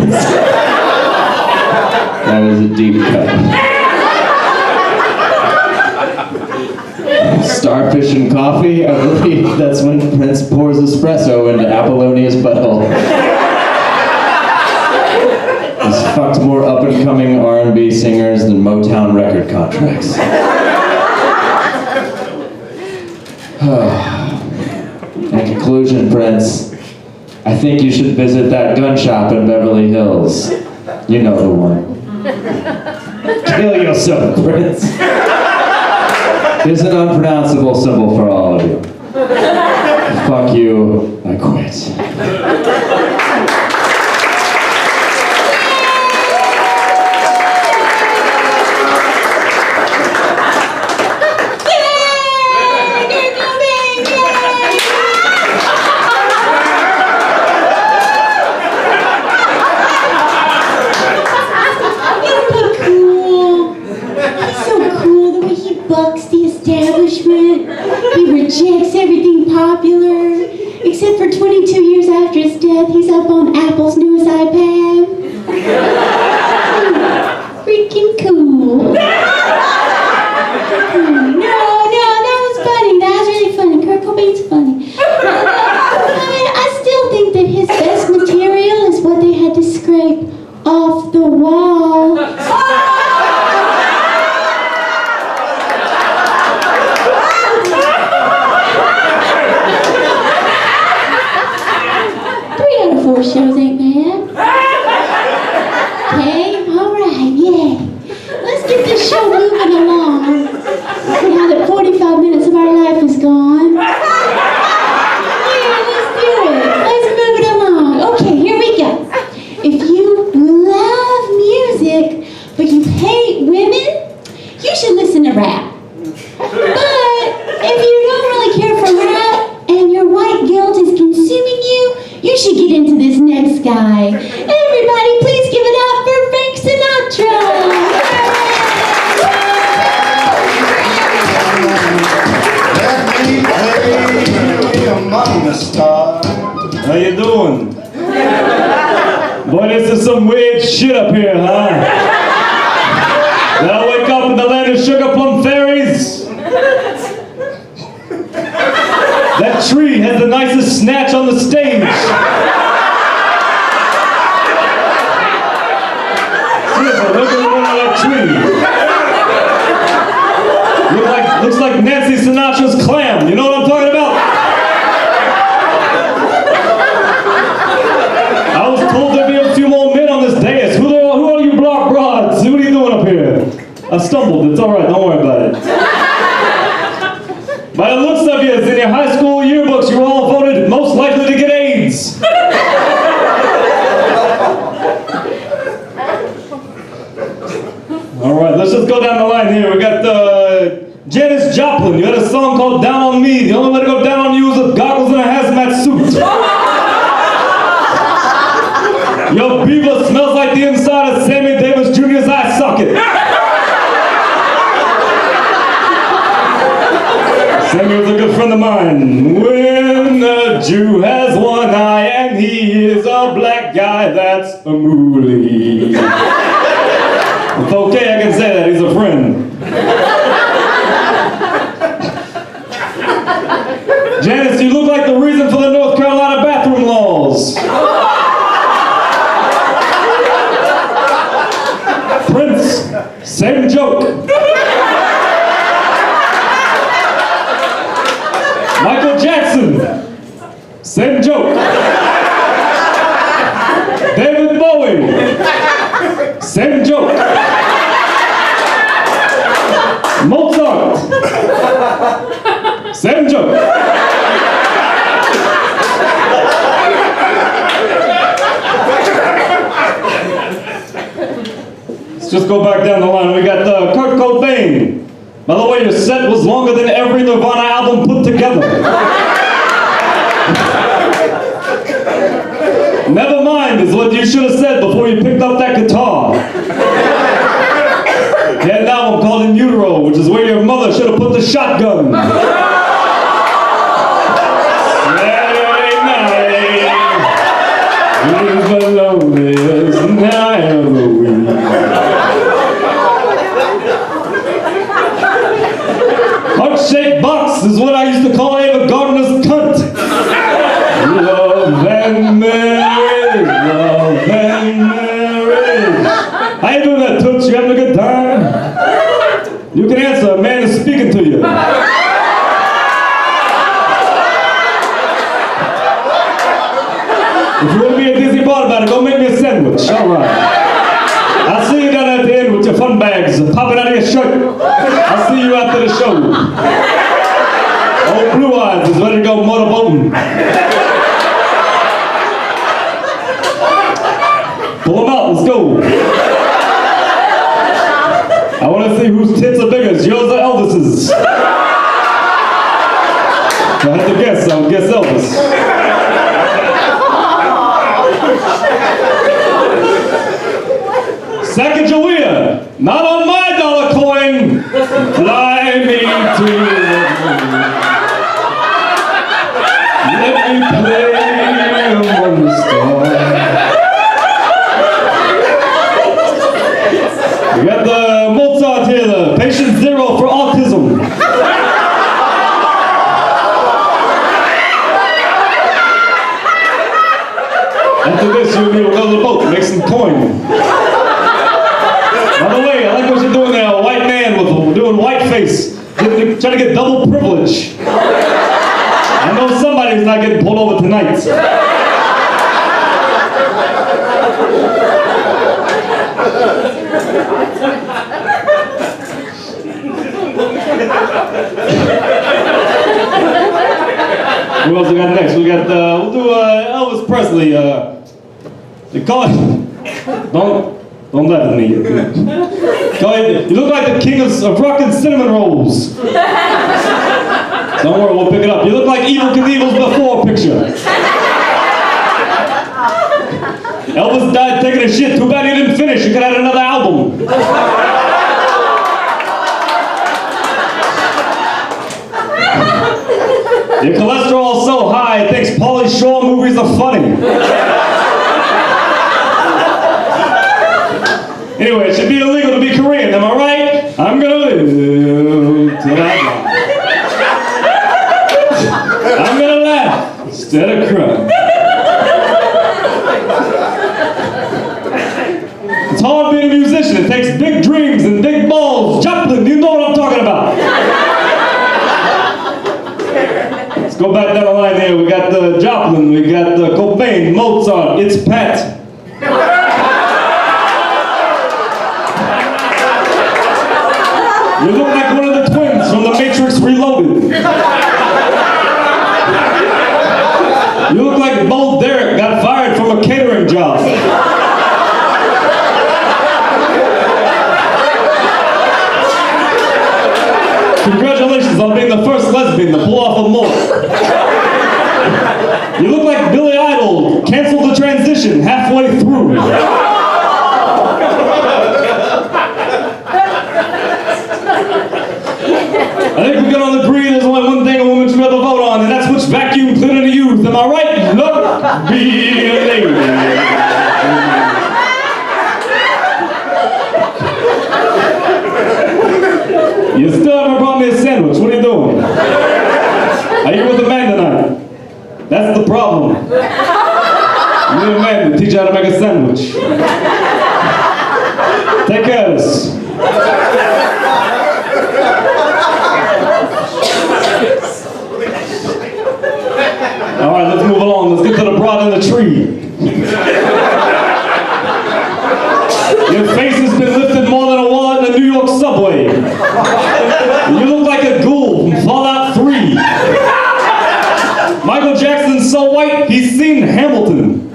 Prince. That was a deep cut. Starfish and coffee? I believe that's when Prince pours espresso into Apollonia's butthole. He's fucked more up-and-coming R&B singers than Motown record contracts. In conclusion, Prince, I think you should visit that gun shop in Beverly Hills. You know the one. Kill yourself, Prince. There's an unpronounceable symbol for all of you. Fuck you, I quit. He rejects everything popular. Except for 22 years after his death, he's up on Apple's newest iPad. Freaking cool. No, that was funny. That was really funny. Kurt Cobain's funny. I still think that his best material is what they had to scrape off the wall. Four shows ain't bad. Okay, alright, yay. Let's get this show moving along. Now that 45 minutes of our life is gone. Yeah, let's do it. Let's move it along. Okay, here we go. If you love music, but you hate women, you should listen to rap. But if you don't really care for rap, and your white guilt is consuming you, you should get into this next guy. Everybody, please give it up for Frank Sinatra. Let me play among the stars. How you doing? Boy, this is some weird shit up here, huh? Did I wake up in the land of sugar plum fairies? That tree has the nicest snatch on the stage. Seriously, look at the one on that tree. Looks like Nancy Sinatra's clam. You know what I'm talking about? I was told there'd be a few more men on this dais. Who are you block broads? What are you doing up here? I stumbled. It's all right. Don't worry about it. By the looks of you, in your high school yearbooks, you were all voted most likely to get AIDS. All right, let's just go down the line here. We got Janis Joplin. You had a song called Down on Me. The only way to go down on you is with goggles and a hazmat suit. Your beaver smells like the inside of Sammy Davis Jr.'s eye socket. Sammy was a good friend of mine. When a Jew has one eye and he is a black guy, that's a moolie. It's okay, I can say that, he's a friend. Janice, you look like the reason for the North Carolina bathroom laws. Prince, same joke. Michael Jackson, same joke. David Bowie, same joke. Mozart, same joke. Let's just go back down the line. We got Kurt Cobain. By the way, your set was longer than every Nirvana album put together. Never mind is what you should have said before you picked up that guitar. You had an album called In Utero, which is where your mother should have put the shotgun. Saturday night is the loneliest bags popping out of your shirt. I'll see you after the show. Old Blue Eyes is ready to go motorboating. Pull them out, let's go. I want to see whose tits are bigger, yours or Elvis's. I had to guess, I'll guess Elvis. Sacagawea, not on my dollar coin. Fly me to the moon. Let me play among the stars. We got the Mozart here, the patient zero for autism. After this, you'll be able to go to the boat and make some coin. By the way, I like what you're doing there, a white man with doing white face, trying to get double privilege. I know somebody's not getting pulled over tonight. Who else we got next? We got, we'll do Elvis Presley. They call it, don't laugh at me. You look like the king of rockin' cinnamon rolls. Don't worry, we'll pick it up. You look like Evel Knievel's before picture. Elvis died taking a shit. Too bad he didn't finish. He could have had another album. Your cholesterol's so high, it thinks Pauly Shore movies are funny. Anyway, it should be illegal to be Korean, am I right? I'm gonna live till I die. I'm gonna laugh instead of cry. It's hard being a musician. It takes big dreams and big balls. Joplin, you know what I'm talking about. Let's go back down the line here. We got the Joplin, we got the Cobain, Mozart, it's Pat. You look like one of the twins from The Matrix Reloaded. You look like Bo Derek got fired from a catering job. Congratulations on being the first lesbian to pull off a mole. You look like Billy Idol canceled the transition halfway through. I think we can all agree there's only one thing a woman should ever vote on, and that's which vacuum cleaner to use. Am I right? Look, be a lady. You still haven't brought me a sandwich. What are you doing? Are you with a man tonight? That's the problem. You need a man to teach you how to make a sandwich. Take care of this. All right, let's move along. Let's get to the broad in the tree. Your face has been lifted more than a wallet in a New York subway. You look like a ghoul from Fallout 3. Michael Jackson's so white, he's seen Hamilton.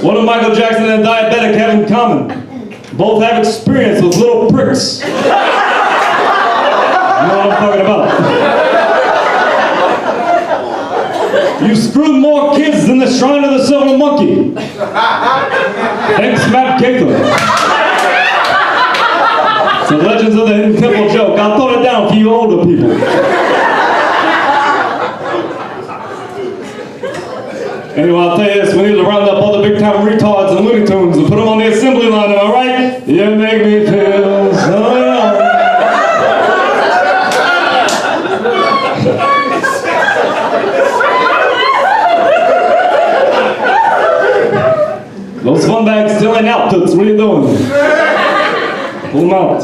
What do Michael Jackson and a diabetic have in common? Both have experience with little pricks. You know what I'm talking about. You screwed more kids than the Shrine of the Silver Monkey. Thanks, Matt Gaither. It's the Legends of the Hidden Temple joke. I'll throw it down for you older people. Anyway, I'll tell you this, we need to round up all the big time retards and Looney Tunes and put them on the assembly line, am I right? You make me feel so young. Those fun bags still ain't out, Toots. What are you doing? Pull them out.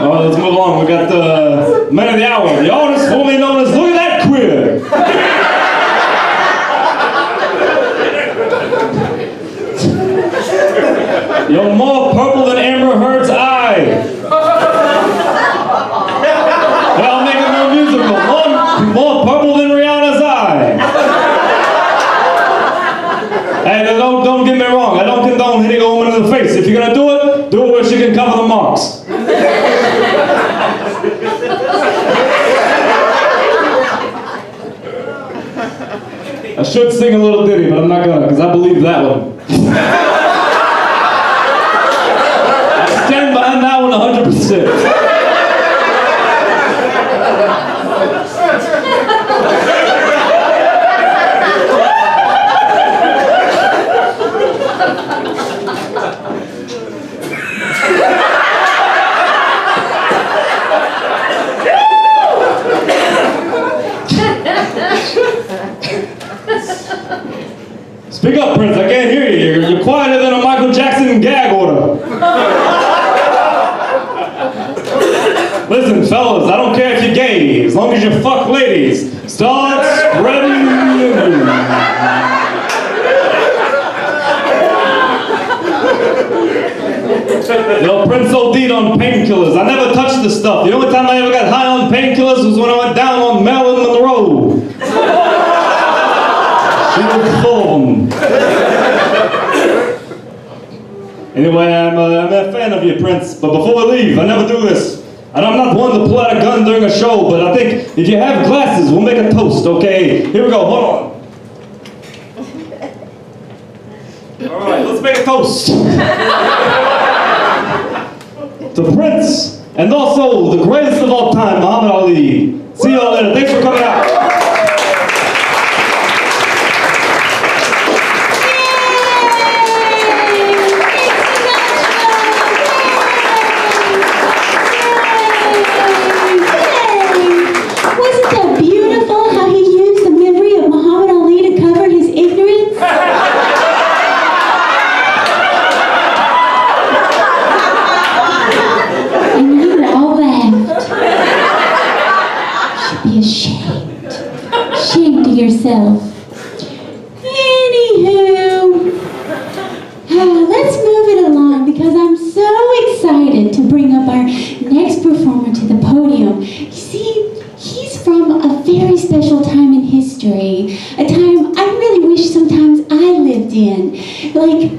All right, let's move on. We got the Man of the hour, the artist formerly known as Look at That Queer. You're more purple than Amber Heard's eye. Well, make it more musical. More purple than Rihanna's eye. Hey, don't get me wrong. I don't condone hitting a woman in the face. If you're gonna do it where she can cover the marks. I should sing a little ditty, but I'm not gonna, because I believe that one. I stand behind that one 100%. Speak up, Prince. I can't hear you. You're quieter than a Michael Jackson gag order. Listen, fellas, I don't care if you're gay. As long as you fuck ladies, start spreading the news. You know, Prince OD'd on painkillers. I never touched this stuff. The only time I ever got high on painkillers was when I went down on Marilyn Monroe. She was full of them. Anyway, I'm a fan of you, Prince. But before we leave, I never do this. And I'm not one to pull out a gun during a show, but I think if you have glasses, we'll make a toast, okay? Here we go, hold on. All right, let's make a toast. To Prince, and also the greatest of all time, Muhammad Ali. See you all later. Thanks for coming out. Yourself. Anywho, let's move it along because I'm so excited to bring up our next performer to the podium. You see, he's from a very special time in history, a time I really wish sometimes I lived in. Like,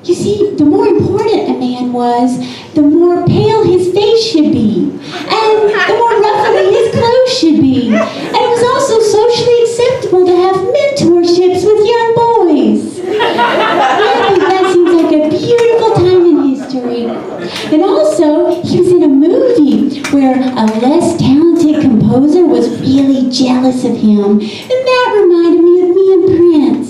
you see, the more important a man was, the more pale his face should be, and the more ruffly his clothes should be. And it was also socially acceptable to have mentorships with young boys. I think that seems like a beautiful time in history. And also, he was in a movie where a less talented composer was really jealous of him, and that reminded me of me and Prince.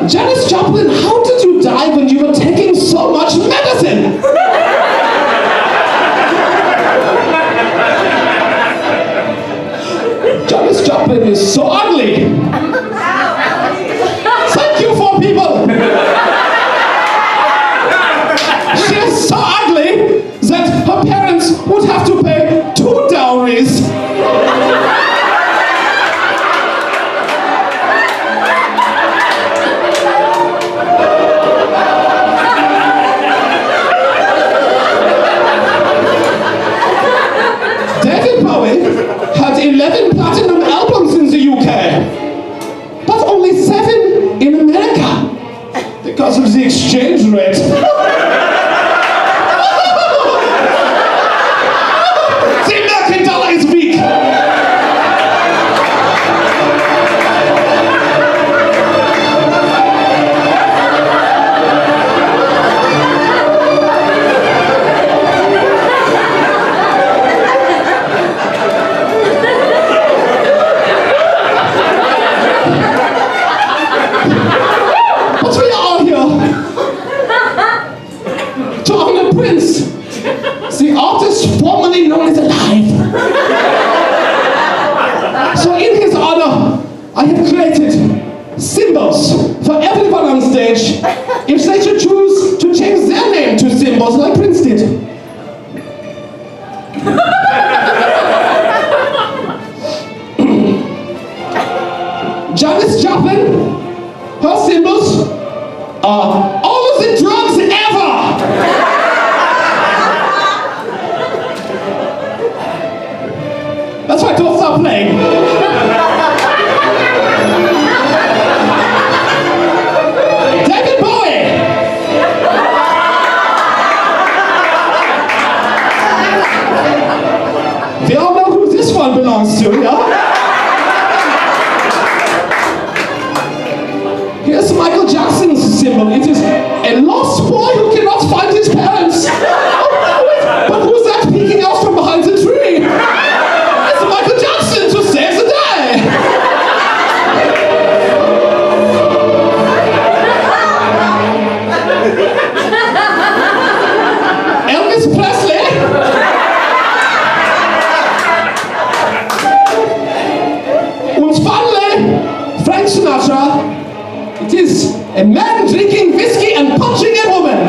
Janis Joplin, how did you die when you were taking so much medicine? Janis Joplin is so ugly. Thank you for people. She is so ugly that her parents would have to pay 2 dowries. David Bowie had 11 platinum albums in the UK, but only 7 in America because of the exchange rate. The American dollar is weak. But we are here to honor Prince, the artist formerly known as alive. So in his honor, I have created symbols for everyone on stage if they should choose to change their name to symbols like Prince did. Janis Joplin, her symbols are all of the drugs ever. That's why I don't stop playing. David Bowie. We all know who this one belongs to, yeah? Here's Michael Jackson's symbol. It is a lost boy who cannot find his parents. But who's that peeking out from behind the tree? It's Michael Jackson to save the day. Elvis Presley. And finally, Frank Sinatra. It is a man drinking whiskey and punching a woman.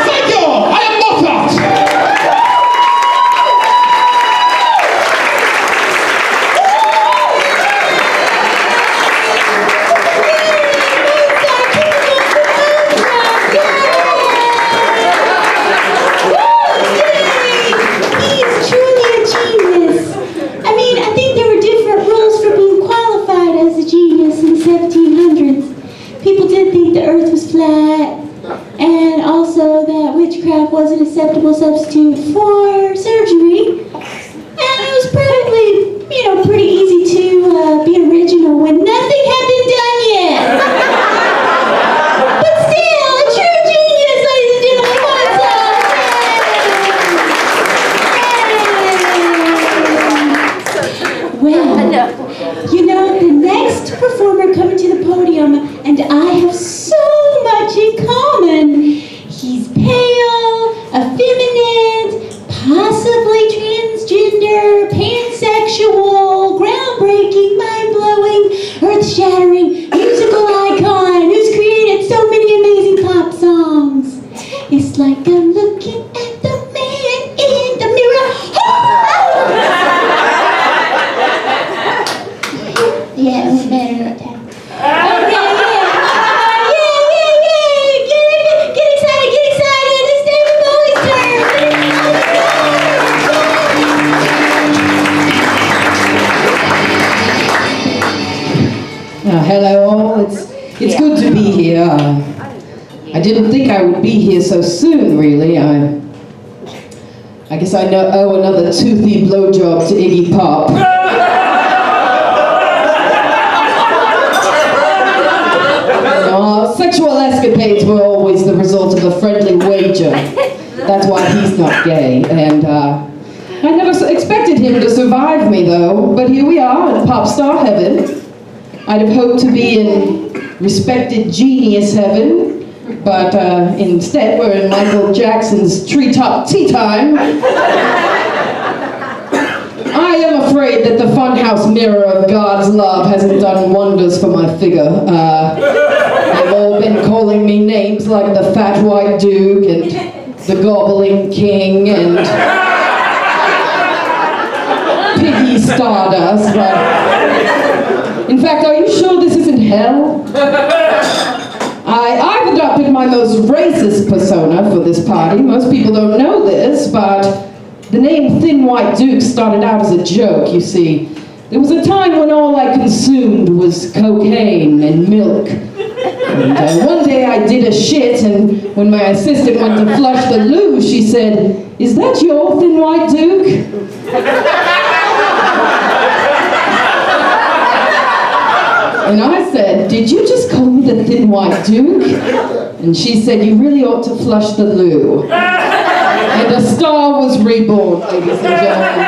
Thank you. I am Mozart. He's truly a genius. I mean, I think there were different rules for being qualified as a genius in the 1700s. People did think the earth was flat, and also that witchcraft was an acceptable substitute for surgery. And it was probably, pretty easy to be original when nothing had been done yet. But still, a true genius, ladies and gentlemen, what's up? Well, the next performer coming to the podium and I have so much in common. He's pale, effeminate, possibly transgender, pansexual, groundbreaking, mind-blowing, earth-shattering, musical icon who's created so many amazing pop songs. It's like I'm looking at the man in the mirror. Yeah, it was better that time. Okay, Get excited. It's David Bowie's turn. Hello all, it's good to be here. I didn't think I would be here so soon, really. I guess I owe another toothy blowjob to Iggy Pop. Sexual escapades were always the result of a friendly wager. That's why he's not gay. And I never expected him to survive me, though. But here we are in pop star heaven. I'd have hoped to be in respected genius heaven, but instead we're in Michael Jackson's treetop tea time. I am afraid that the funhouse mirror of God's love hasn't done wonders for my figure. They've all been calling me names like the Fat White Duke and the Gobbling King and Piggy Stardust. In fact, are you sure this isn't hell? I've adopted my most racist persona for this party. Most people don't know this, but the name Thin White Duke started out as a joke, you see. There was a time when all I consumed was cocaine and milk. And one day I did a shit, and when my assistant went to flush the loo, she said, "Is that your Thin White Duke?" And I said, "Did you just call me the Thin White Duke?" And she said, "You really ought to flush the loo." And a star was reborn, ladies and gentlemen.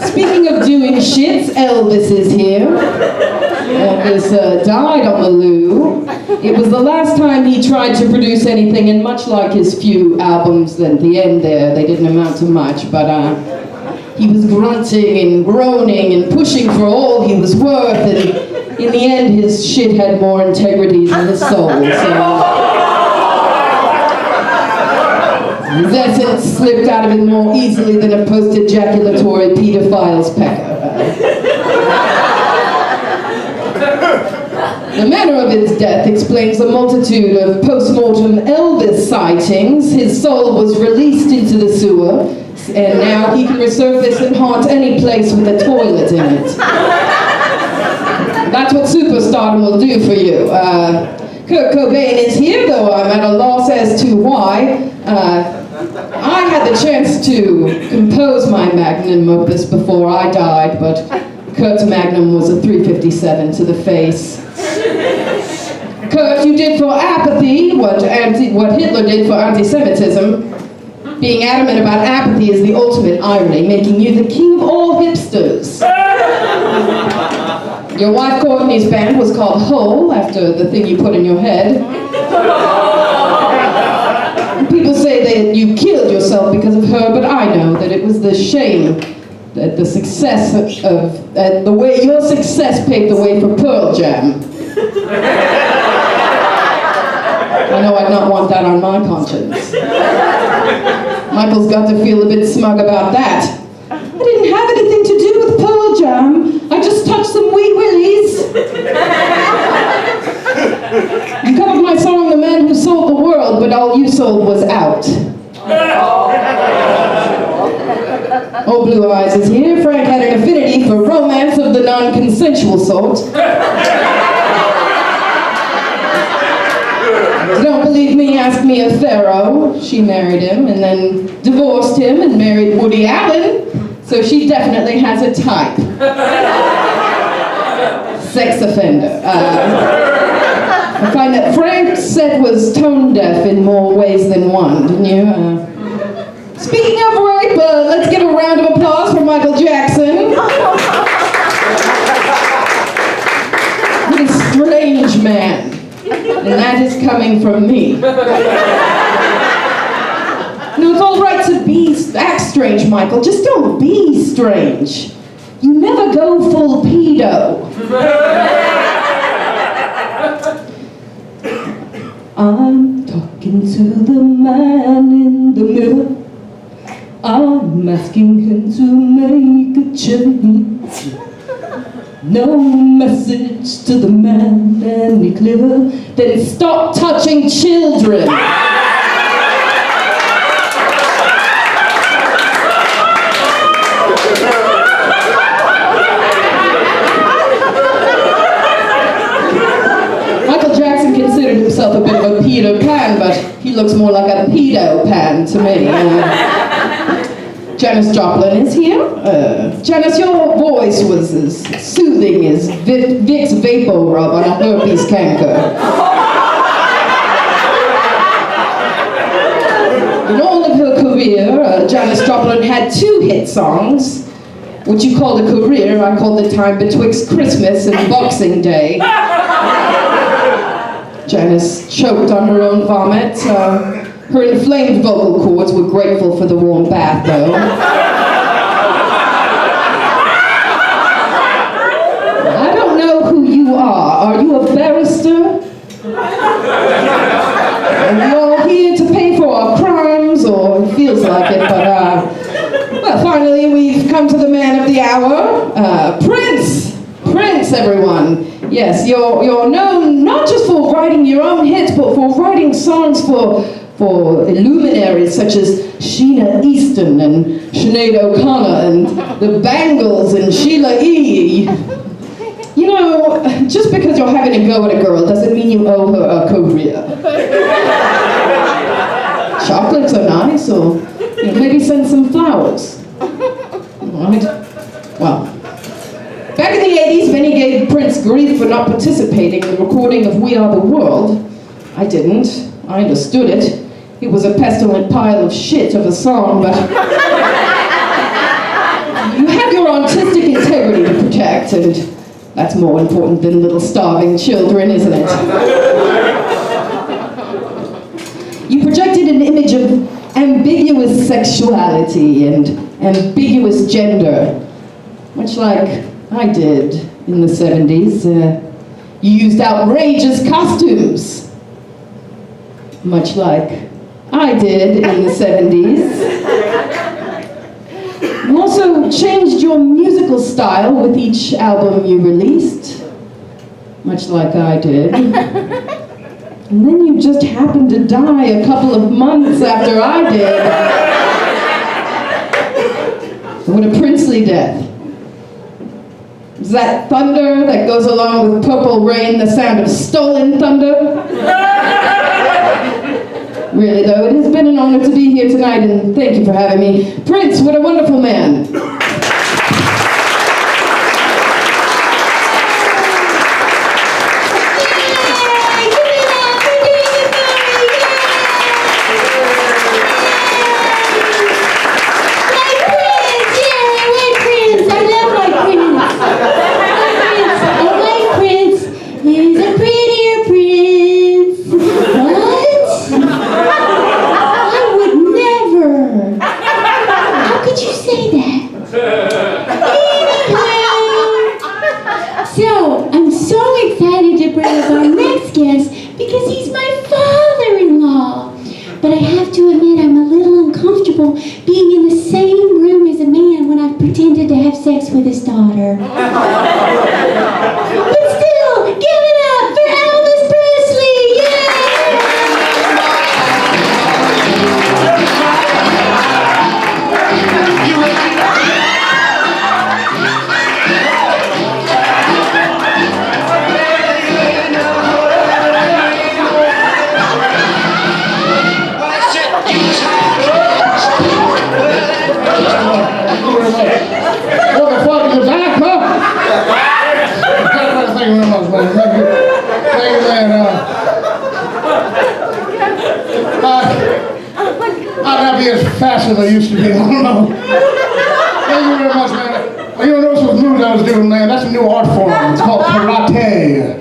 Speaking of doing shits, Elvis is here. Elvis died on the loo. It was the last time he tried to produce anything, and much like his few albums at the end there, they didn't amount to much, but he was grunting and groaning and pushing for all he was worth, and in the end his shit had more integrity than his soul. So his essence slipped out of him more easily than a post-ejaculatory pedophile's pecker. The manner of his death explains a multitude of post-mortem Elvis sightings. His soul was released into the sewer, and now he can resurface and haunt any place with a toilet in it. That's what superstardom will do for you. Kurt Cobain is here, though I'm at a loss as to why. I had the chance to compose my magnum opus before I died, but Kurt's magnum was a 357 to the face. Kurt, you did for apathy what Hitler did for anti-Semitism. Being adamant about apathy is the ultimate irony, making you the king of all hipsters. Your wife Courtney's band was called Hole, after the thing you put in your head. People say that you killed yourself because of her, but I know that it was the shame, that the success of the way your success paved the way for Pearl Jam. I know I'd not want that on my conscience. Michael's got to feel a bit smug about that. I didn't have anything to do with Pearl Jam. I just touched some wee willies. You covered my song, The Man Who Sold the World, but all you sold was out. Oh, Blue Eyes is here. Frank had an affinity for romance of the non-consensual sort. If you don't believe me, ask Mia Farrow. She married him and then divorced him and married Woody Allen. So she definitely has a type. Sex offender. I find that Frank's set was tone deaf in more ways than one, didn't you? Speaking of rape, let's give a round of applause for Michael Jackson. What a strange man. And that is coming from me. No, it's all right to act strange, Michael. Just don't be strange. You never go full pedo. I'm talking to the man in the mirror. I'm asking him to make a change. No message to the man any clearer than stop touching children. Michael Jackson considered himself a bit of a Peter Pan, but he looks more like a pedo pan to me. Janis Joplin is here. Janis, your voice was as soothing as Vicks Vapor Rub on a herpes canker. In all of her career, Janis Joplin had 2 hit songs. What you called a career, I called the time betwixt Christmas and Boxing Day. Janis choked on her own vomit. Her inflamed vocal cords were grateful for the warm bath, though. I don't know who you are. Are you a barrister? Are you all here to pay for our crimes? Or it feels like it, but well, finally we've come to the man of the hour, Prince. Prince, everyone. Yes, you're known not just for writing your own hits, but for writing songs for luminaries such as Sheena Easton and Sinead O'Connor and the Bangles and Sheila E. You know, just because you're having a go at a girl doesn't mean you owe her a career. Chocolates are nice, or maybe send some flowers. Right? Well, back in the 80s, many gave Prince grief for not participating in the recording of We Are the World. I didn't. I understood it. It was a pestilent pile of shit of a song, but you have your artistic integrity to protect, and that's more important than little starving children, isn't it? You projected an image of ambiguous sexuality and ambiguous gender, much like I did in the 70s. You used outrageous costumes, much like I did in the 70s. You also changed your musical style with each album you released, much like I did. And then you just happened to die a couple of months after I did. What a princely death. Is that thunder that goes along with Purple Rain the sound of stolen thunder? Really though, it has been an honor to be here tonight, and thank you for having me. Prince, what a wonderful man. Being in the same room as a man when I've pretended to have sex with his daughter. But still, give it up for Elvis Presley! I'd not be as fast as I used to be. I don't know. Thank you very much, man. You don't notice those moves I was doing, man? That's a new art form. It's called karate.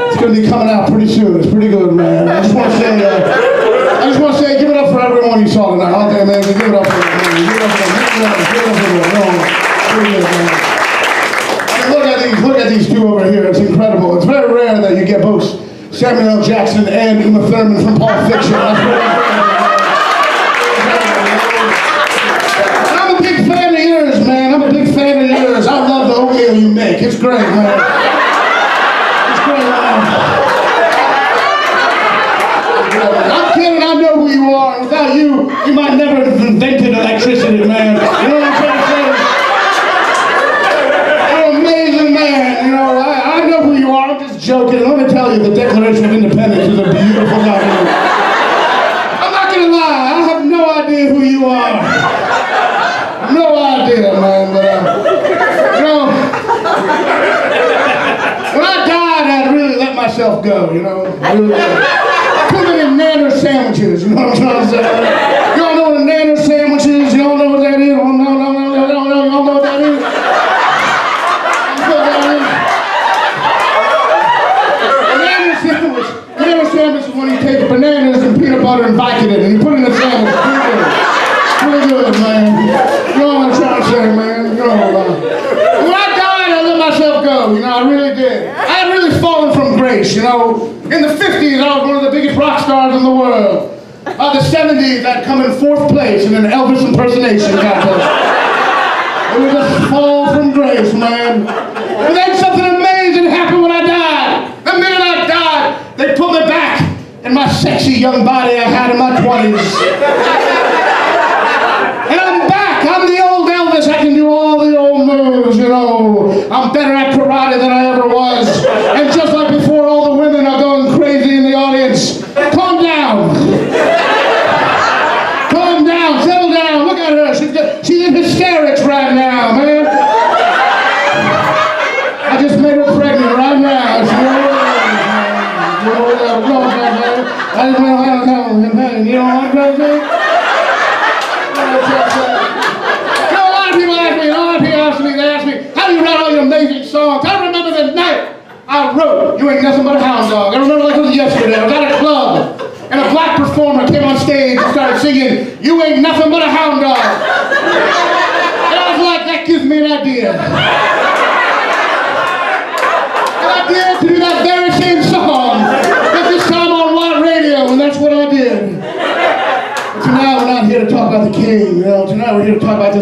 It's going to be coming out pretty soon. It's pretty good, man. I just want to say, give it up for everyone you saw tonight. Out there, man. Give it up for them. Give it up for them. Give it up for them. Pretty good, man. Look at these two over here. It's incredible. It's very rare that you get both Samuel L. Jackson and Uma Thurman from Pulp Fiction. That's very rare. I'm a big fan of yours, man. I'm a big fan of yours. I love the oatmeal you make. It's great, man. It's great, man. I'm kidding. I know who you are. Without you, you might never have invented electricity, man. You know what I'm trying to say? Joking. Let me tell you, the Declaration of Independence is a beautiful document. I'm not gonna lie, I have no idea who you are. myself go, you know. I really did. Too many nanner sandwiches, you know what I'm trying to say? Y'all know what a nanner sandwich is? Y'all know what that is? Y'all know what that is? Banana sandwich is when you take bananas and peanut butter and Vicodin and you put it in a sandwich. Pretty good, man. You know what I'm trying to say, man. You know, when I died, I let myself go. You know, I really did. I had really fallen from grace, you know. In the 50s, I was one of the biggest rock stars in the world. By the 70s, I'd come in 4th place in an Elvis impersonation contest. It was a fall from grace, man. But then something amazing happened when I died. The minute I died, they put me back in my sexy young body I had in my 20s. And I'm back. I'm the old Elvis. I can do all the old moves, you know. I'm better at karate than I ever was. And just like before, all the women are going crazy in the audience. Calm down. Calm down. Settle down. Look at her. She's in hysterics right now, man. I just made her pregnant right now. You know what I'm trying to say? A lot of people ask me, how do you write all your amazing songs? I remember the night I wrote You Ain't Nothing But a Hound Dog. I remember like it was yesterday. I was at a club, and a black performer came on stage and started singing, You Ain't Nothing But a Hound Dog. And I was like, that gives me an idea. An idea to do that very same song, but this time on white radio, and that's what I did. But tonight we're not here to talk about the king, you know. Tonight we're here to talk about this